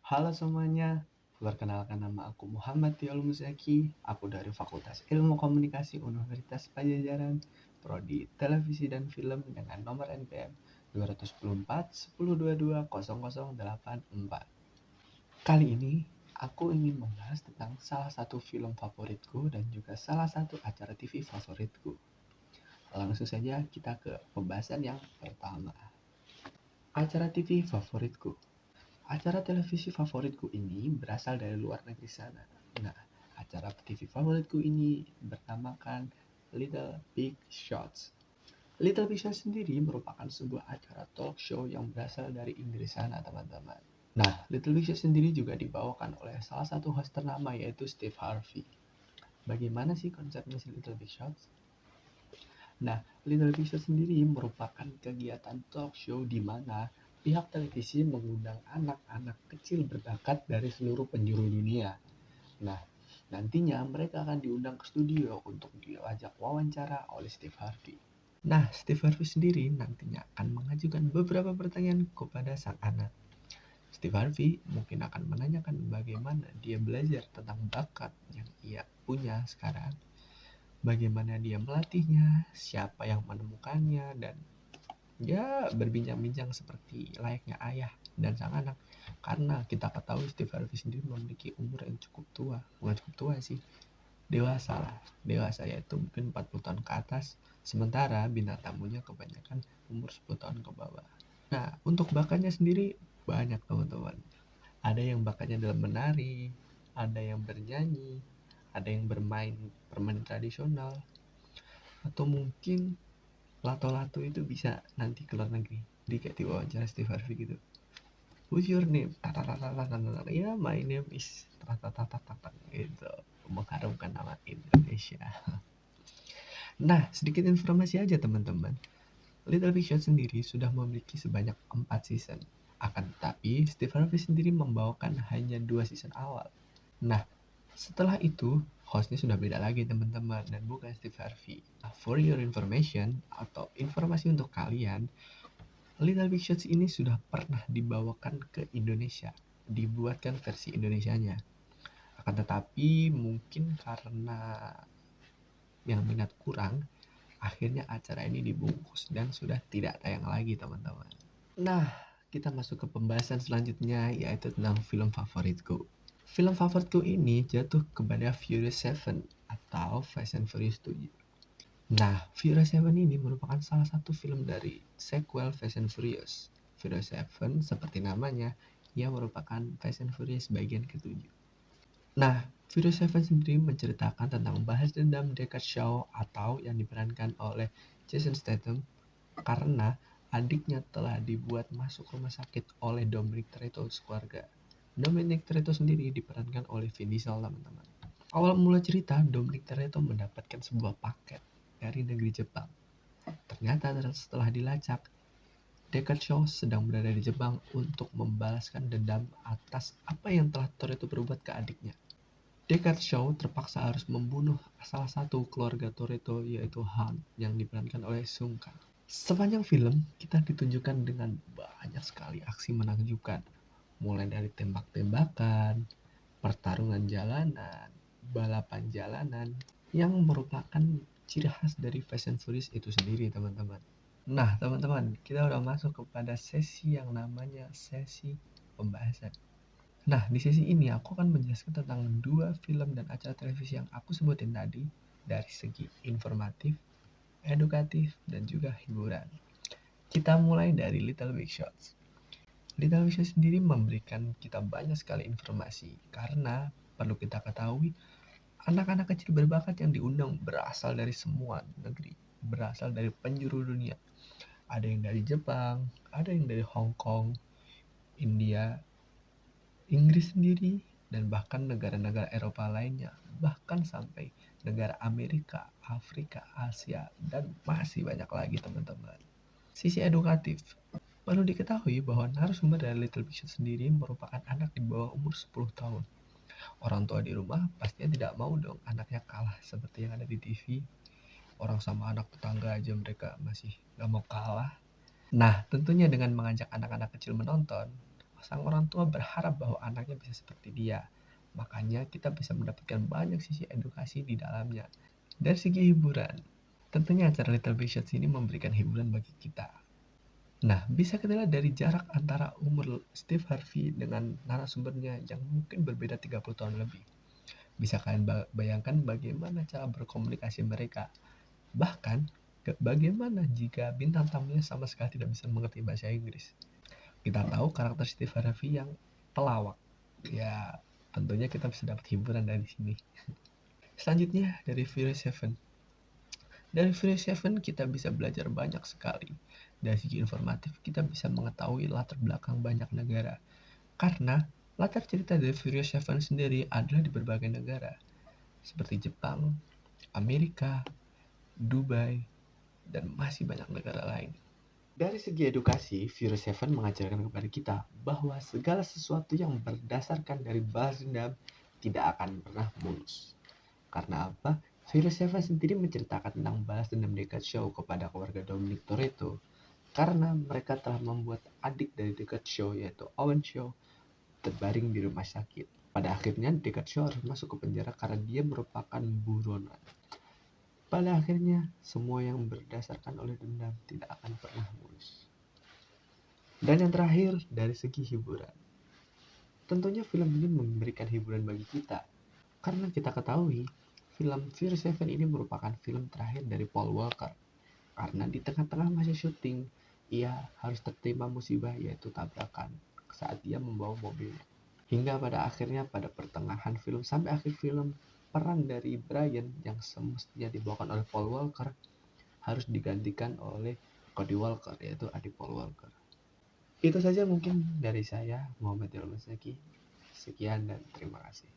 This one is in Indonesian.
Halo semuanya, perkenalkan nama aku Muhammad Tiaul Muzaki. Aku dari Fakultas Ilmu Komunikasi Universitas Pajajaran, Prodi Televisi dan Film dengan nomor NPM 214 1022 0084. Kali ini aku ingin membahas tentang salah satu film favoritku dan juga salah satu acara TV favoritku. Langsung saja kita ke pembahasan yang pertama. Acara TV favoritku. Acara televisi favoritku ini berasal dari luar negeri sana. Nah, acara TV favoritku ini bernamakan Little Big Shots. Little Big Shots sendiri merupakan sebuah acara talk show yang berasal dari Inggris sana, teman-teman. Nah, Little Big Shots sendiri juga dibawakan oleh salah satu host ternama yaitu Steve Harvey. Bagaimana sih konsepnya si Little Big Shots? Nah, Little Big Shots sendiri merupakan kegiatan talk show di mana pihak televisi mengundang anak-anak kecil berbakat dari seluruh penjuru dunia. Nah, nantinya mereka akan diundang ke studio untuk diajak wawancara oleh Steve Harvey. Nah, Steve Harvey sendiri nantinya akan mengajukan beberapa pertanyaan kepada sang anak. Steve Harvey mungkin akan menanyakan bagaimana dia belajar tentang bakat yang ia punya sekarang, bagaimana dia melatihnya, siapa yang menemukannya, dan ya berbincang-bincang seperti layaknya ayah dan sang anak. Karena kita ketahui Steve Harvey sendiri memiliki umur yang cukup tua, bukan cukup tua sih, dewasa lah, dewasa yaitu mungkin 40 tahun ke atas, sementara bintang tamunya kebanyakan umur 10 tahun ke bawah. Nah, untuk bakatnya sendiri banyak teman-teman. Ada yang bakatnya dalam menari, ada yang bernyanyi, ada yang bermain permainan tradisional, atau mungkin lato-lato itu bisa nanti ke luar negeri. Di kayak diwawancara Steve Harvey gitu. What's your name? Ya, my name is gitu. Mengharumkan nama Indonesia. Nah, sedikit informasi aja teman-teman. Little Big Shots sendiri sudah memiliki sebanyak 4 season. Akan tetapi, Steve Harvey sendiri membawakan hanya 2 season awal. Nah, setelah itu, hostnya sudah beda lagi teman-teman, dan bukan Steve Harvey. Nah, for your information, atau informasi untuk kalian, Little Big Shots ini sudah pernah dibawakan ke Indonesia, dibuatkan versi Indonesianya. Akan tetapi, mungkin karena yang minat kurang, akhirnya acara ini dibungkus dan sudah tidak tayang lagi teman-teman. Nah, kita masuk ke pembahasan selanjutnya yaitu tentang film favoritku. Film favoritku ini jatuh kepada Furious 7 atau Fast and Furious 7. Nah, Furious 7 ini merupakan salah satu film dari sequel Fast and Furious. Furious 7 seperti namanya, ia merupakan Fast and Furious bagian ke-7. Nah, Furious 7 sendiri menceritakan tentang balas dendam Deckard Shaw atau yang diperankan oleh Jason Statham karena adiknya telah dibuat masuk rumah sakit oleh Dominic Toretto sekeluarga. Dominic Toretto sendiri diperankan oleh Vin Diesel, teman-teman. Awal mula cerita, Dominic Toretto mendapatkan sebuah paket dari negeri Jepang. Ternyata setelah dilacak, Deckard Shaw sedang berada di Jepang untuk membalaskan dendam atas apa yang telah Toretto berbuat ke adiknya. Deckard Shaw terpaksa harus membunuh salah satu keluarga Toretto yaitu Han yang diperankan oleh Sung Kang. Sepanjang film kita ditunjukkan dengan banyak sekali aksi menakjubkan, mulai dari tembak-tembakan, pertarungan jalanan, balapan jalanan yang merupakan ciri khas dari Fast and Furious itu sendiri teman-teman. Nah teman-teman, kita udah masuk kepada sesi yang namanya sesi pembahasan. Nah, di sesi ini aku akan menjelaskan tentang 2 film dan acara televisi yang aku sebutin tadi dari segi informatif, edukatif, dan juga hiburan. Kita mulai dari Little Big Shots. Little Big Shots sendiri memberikan kita banyak sekali informasi karena perlu kita ketahui anak-anak kecil berbakat yang diundang berasal dari semua negeri, berasal dari penjuru dunia. Ada yang dari Jepang, ada yang dari Hong Kong, India, Inggris sendiri, dan bahkan negara-negara Eropa lainnya, bahkan sampai negara Amerika, Afrika, Asia, dan masih banyak lagi teman-teman. Sisi edukatif, perlu diketahui bahwa narasumber dari Little Big Shots sendiri merupakan anak di bawah umur 10 tahun. Orang tua di rumah pastinya tidak mau dong anaknya kalah seperti yang ada di TV. Orang sama anak tetangga aja mereka masih gak mau kalah. Nah, tentunya dengan mengajak anak-anak kecil menonton, sang orang tua berharap bahwa anaknya bisa seperti dia. Makanya kita bisa mendapatkan banyak sisi edukasi di dalamnya. Dari segi hiburan, tentunya acara Little Big Shots ini memberikan hiburan bagi kita. Nah, bisa kita lihat dari jarak antara umur Steve Harvey dengan narasumbernya yang mungkin berbeda 30 tahun lebih. Bisa kalian bayangkan bagaimana cara berkomunikasi mereka. Bahkan, bagaimana jika bintang tamunya sama sekali tidak bisa mengerti bahasa Inggris. Kita tahu karakter Steve Harvey yang pelawak. Ya, tentunya kita bisa dapat hiburan dari sini. Selanjutnya dari Furious Seven. Dari Furious Seven kita bisa belajar banyak sekali. Dari segi informatif kita bisa mengetahui latar belakang banyak negara. Karena latar cerita dari Furious Seven sendiri adalah di berbagai negara. Seperti Jepang, Amerika, Dubai, dan masih banyak negara lain. Dari segi edukasi, Furious Seven mengajarkan kepada kita bahwa segala sesuatu yang berdasarkan dari balas dendam tidak akan pernah mulus. Karena apa? Furious Seven sendiri menceritakan tentang balas dendam Deckard Shaw kepada keluarga Dominic Toretto karena mereka telah membuat adik dari Deckard Shaw yaitu Owen Shaw terbaring di rumah sakit. Pada akhirnya Deckard Shaw harus masuk ke penjara karena dia merupakan buronan. Pada akhirnya, semua yang berdasarkan oleh dendam tidak akan pernah mulus. Dan yang terakhir, dari segi hiburan. Tentunya film ini memberikan hiburan bagi kita. Karena kita ketahui, film Furious Seven ini merupakan film terakhir dari Paul Walker. Karena di tengah-tengah masa syuting, ia harus tertimpa musibah yaitu tabrakan saat dia membawa mobilnya. Hingga pada akhirnya pada pertengahan film sampai akhir film, peran dari Brian yang semestinya dibawakan oleh Paul Walker harus digantikan oleh Cody Walker yaitu adik Paul Walker. Itu saja mungkin dari saya, Muhammad Ilham Zaki. Sekian dan terima kasih.